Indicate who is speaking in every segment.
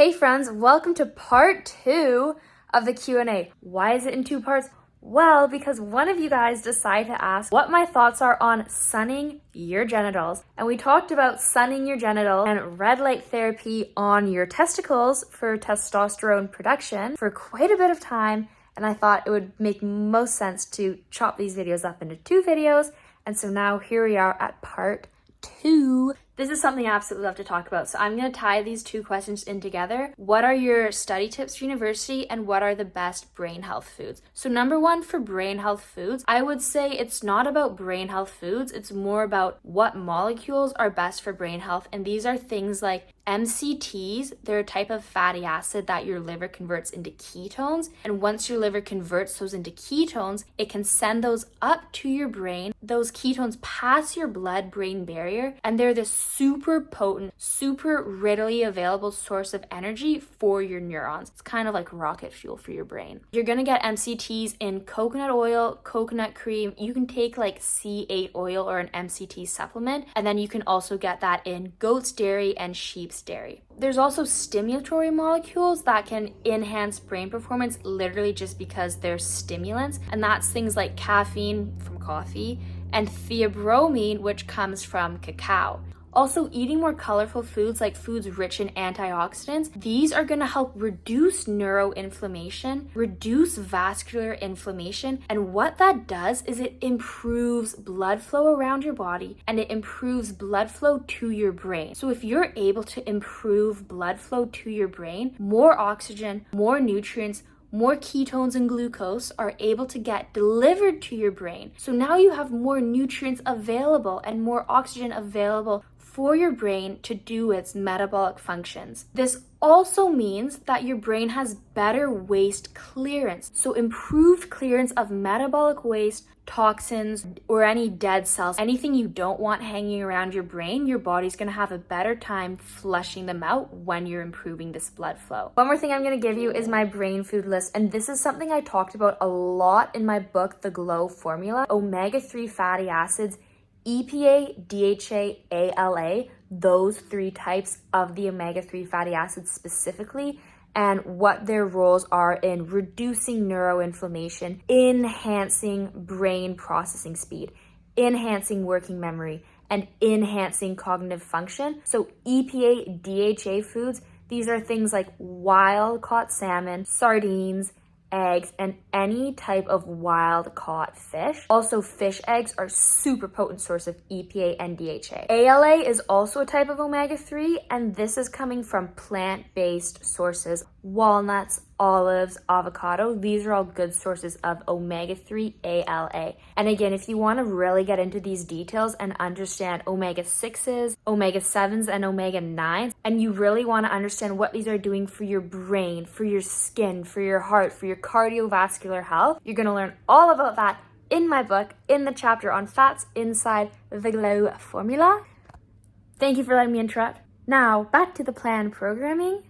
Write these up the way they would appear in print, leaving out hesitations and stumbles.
Speaker 1: Hey friends, welcome to part 2 of the Q&A. Why is it in 2 parts? Well, because one of you guys decided to ask what my thoughts are on sunning your genitals. And we talked about sunning your genitals and red light therapy on your testicles for testosterone production for quite a bit of time. And I thought it would make most sense to chop these videos up into 2 videos. And so now here we are at part 2. This is something I absolutely love to talk about. So I'm going to tie these 2 questions in together. What are your study tips for university and what are the best brain health foods? So number 1 for brain health foods, I would say it's not about brain health foods. It's more about what molecules are best for brain health. And these are things like MCTs. They're a type of fatty acid that your liver converts into ketones. And once your liver converts those into ketones, it can send those up to your brain. Those ketones pass your blood-brain barrier, and they're this super potent, super readily available source of energy for your neurons. It's kind of like rocket fuel for your brain. You're gonna get MCTs in coconut oil, coconut cream. You can take like C8 oil or an MCT supplement, and then you can also get that in goat's dairy and sheep's dairy. There's also stimulatory molecules that can enhance brain performance literally just because they're stimulants, and that's things like caffeine from coffee and theobromine, which comes from cacao. Also, eating more colorful foods like foods rich in antioxidants, these are going to help reduce neuroinflammation, reduce vascular inflammation, and what that does is it improves blood flow around your body and it improves blood flow to your brain. So if you're able to improve blood flow to your brain, more oxygen, more nutrients, more ketones and glucose are able to get delivered to your brain. So now you have more nutrients available and more oxygen available for your brain to do its metabolic functions. This also means that your brain has better waste clearance. So improved clearance of metabolic waste, toxins, or any dead cells, anything you don't want hanging around your brain, your body's gonna have a better time flushing them out when you're improving this blood flow. One more thing I'm gonna give you is my brain food list, and this is something I talked about a lot in my book, The Glow Formula. Omega-3 fatty acids, EPA, DHA, ALA, those 3 types of the omega-3 fatty acids specifically, and what their roles are in reducing neuroinflammation, enhancing brain processing speed, enhancing working memory, and enhancing cognitive function. So EPA, DHA foods, these are things like wild-caught salmon, sardines, eggs, and any type of wild-caught fish. Also, fish eggs are super potent source of EPA and DHA. ALA is also a type of omega-3, and this is coming from plant-based sources. Walnuts, olives, avocado, these are all good sources of omega-3 ALA. And again, if you want to really get into these details and understand omega-6s, omega-7s, and omega-9s, and you really want to understand what these are doing for your brain, for your skin, for your heart, for your cardiovascular health, you're going to learn all about that in my book, in the chapter on fats inside the Glow Formula. Thank you for letting me interrupt. Now, back to the planned programming.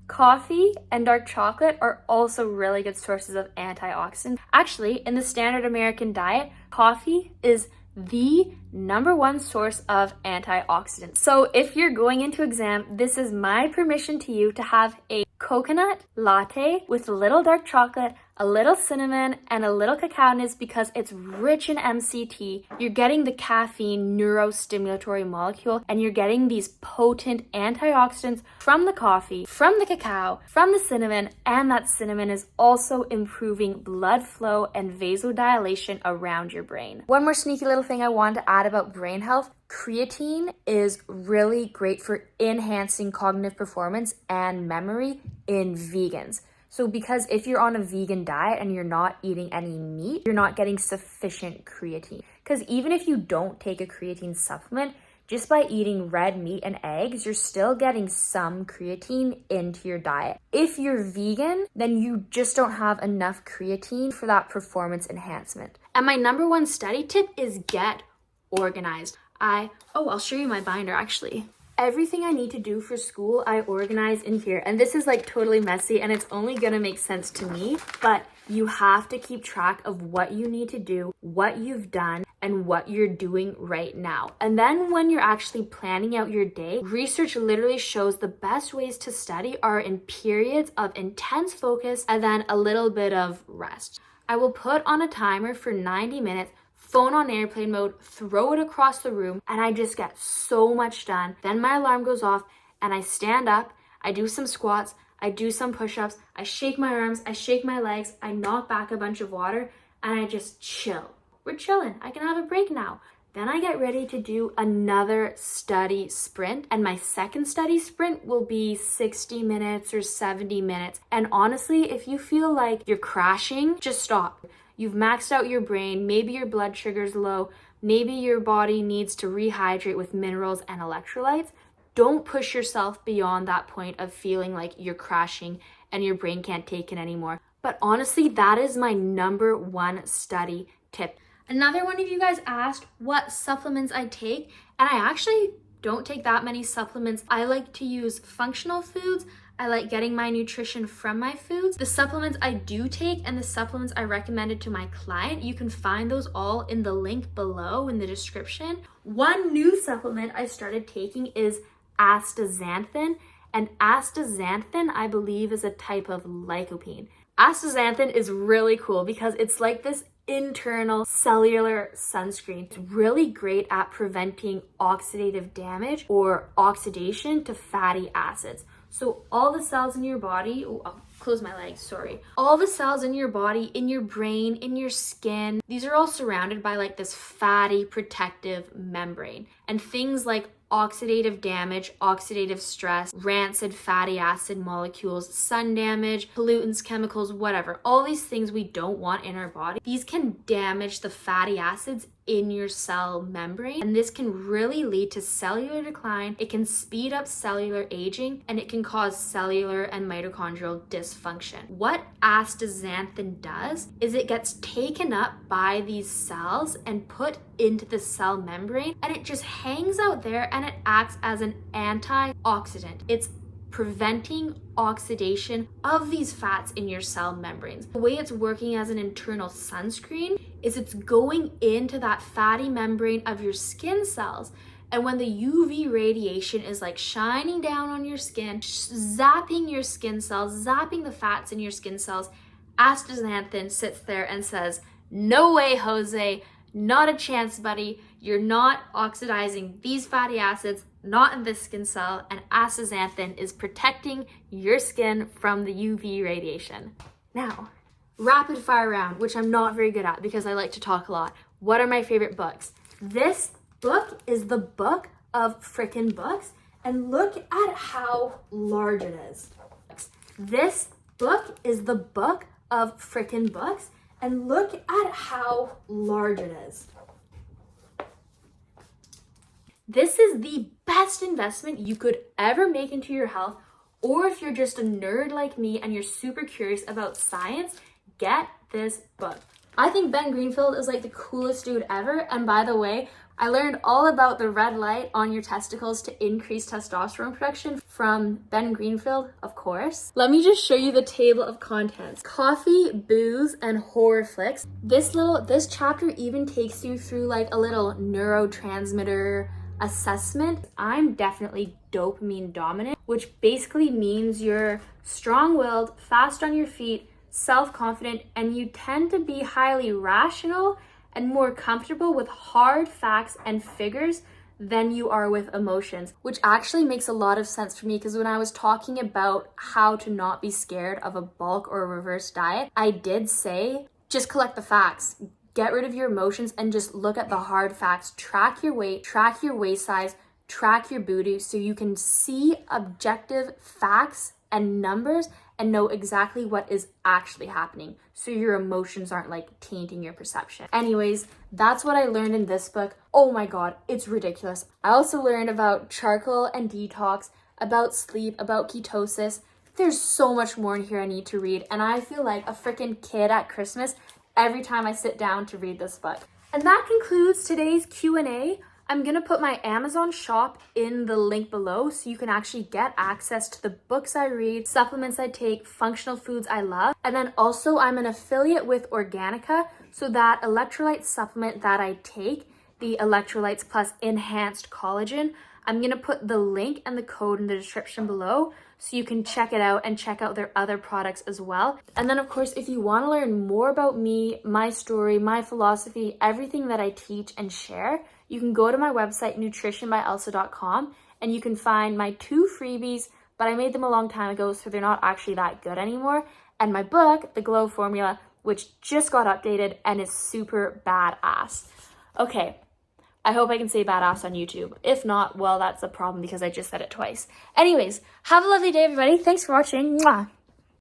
Speaker 1: Coffee and dark chocolate are also really good sources of antioxidants. Actually, in the standard American diet, coffee is the number 1 source of antioxidants. So if you're going into exam, this is my permission to you to have a coconut latte with a little dark chocolate, a little cinnamon, and a little cacao nibs because it's rich in MCT. You're getting the caffeine neurostimulatory molecule, and you're getting these potent antioxidants from the coffee, from the cacao, from the cinnamon, and that cinnamon is also improving blood flow and vasodilation around your brain. One more sneaky little thing I wanted to add about brain health. Creatine is really great for enhancing cognitive performance and memory in vegans. So because if you're on a vegan diet and you're not eating any meat, you're not getting sufficient creatine. Because even if you don't take a creatine supplement, just by eating red meat and eggs, you're still getting some creatine into your diet. If you're vegan, then you just don't have enough creatine for that performance enhancement. And my number 1 study tip is get organized. I'll show you my binder actually. Everything I need to do for school, I organize in here. And this is like totally messy and it's only gonna make sense to me, but you have to keep track of what you need to do, what you've done, and what you're doing right now. And then when you're actually planning out your day, research literally shows the best ways to study are in periods of intense focus and then a little bit of rest. I will put on a timer for 90 minutes, phone on airplane mode, throw it across the room, and I just get so much done. Then my alarm goes off and I stand up, I do some squats, I do some push-ups, I shake my arms, I shake my legs, I knock back a bunch of water, and I just chill. We're chilling. I can have a break now. Then I get ready to do another study sprint, and my second study sprint will be 60 minutes or 70 minutes. And honestly, if you feel like you're crashing, just stop. You've maxed out your brain, maybe your blood sugar's low, maybe your body needs to rehydrate with minerals and electrolytes. Don't push yourself beyond that point of feeling like you're crashing and your brain can't take it anymore. But honestly, that is my number one study tip. Another one of you guys asked what supplements I take, and I actually don't take that many supplements. I like to use functional foods. I like getting my nutrition from my foods. The supplements I do take and the supplements I recommended to my client, you can find those all in the link below in the description. One new supplement I started taking is astaxanthin, and astaxanthin, I believe, is a type of lycopene. Astaxanthin is really cool because it's like this internal cellular sunscreen. It's really great at preventing oxidative damage or oxidation to fatty acids. So all the cells in your body, I'll close my legs, sorry. All the cells in your body, in your brain, in your skin, these are all surrounded by like this fatty protective membrane. And things like oxidative damage, oxidative stress, rancid fatty acid molecules, sun damage, pollutants, chemicals, whatever. All these things we don't want in our body. These can damage the fatty acids in your cell membrane, and this can really lead to cellular decline. It can speed up cellular aging, and it can cause cellular and mitochondrial dysfunction. What astaxanthin does is it gets taken up by these cells and put into the cell membrane, and it just hangs out there and it acts as an antioxidant. It's preventing oxidation of these fats in your cell membranes. The way it's working as an internal sunscreen is it's going into that fatty membrane of your skin cells. And when the UV radiation is like shining down on your skin, zapping your skin cells, zapping the fats in your skin cells, astaxanthin sits there and says, "No way, Jose, not a chance, buddy. You're not oxidizing these fatty acids, not in this skin cell," and astaxanthin is protecting your skin from the UV radiation. Now, rapid fire round, which I'm not very good at because I like to talk a lot. What are my favorite books? This book is the book of frickin' books, and look at how large it is. This book is the book of frickin' books, and look at how large it is. This is the best investment you could ever make into your health, or if you're just a nerd like me and you're super curious about science, get this book. I think Ben Greenfield is like the coolest dude ever, and by the way, I learned all about the red light on your testicles to increase testosterone production from Ben Greenfield, of course. Let me just show you the table of contents. Coffee, booze, and horror flicks. This chapter even takes you through like a little neurotransmitter assessment. I'm definitely dopamine dominant, which basically means you're strong-willed, fast on your feet, self-confident, and you tend to be highly rational and more comfortable with hard facts and figures than you are with emotions, which actually makes a lot of sense for me because when I was talking about how to not be scared of a bulk or a reverse diet, I did say just collect the facts. Get rid of your emotions and just look at the hard facts. Track your weight, track your waist size, track your booty so you can see objective facts and numbers and know exactly what is actually happening so your emotions aren't like tainting your perception. Anyways, that's what I learned in this book. Oh my god, it's ridiculous. I also learned about charcoal and detox, about sleep, about ketosis. There's so much more in here I need to read, and I feel like a freaking kid at Christmas every time I sit down to read this book. And that concludes today's Q&A. I'm gonna put my Amazon shop in the link below so you can actually get access to the books I read, supplements I take, functional foods I love. And then also I'm an affiliate with ORGANIKA, So that electrolyte supplement that I take, the Electrolytes Plus Enhanced Collagen, I'm gonna put the link and the code in the description below so you can check it out and check out their other products as well. And then of course, if you wanna learn more about me, my story, my philosophy, everything that I teach and share, you can go to my website, nutritionbyelsa.com, and you can find my 2 freebies, but I made them a long time ago, so they're not actually that good anymore. And my book, The Glow Formula, which just got updated and is super badass. Okay, I hope I can say badass on YouTube. If not, well, that's a problem because I just said it twice. Anyways, have a lovely day, everybody. Thanks for watching. Mwah.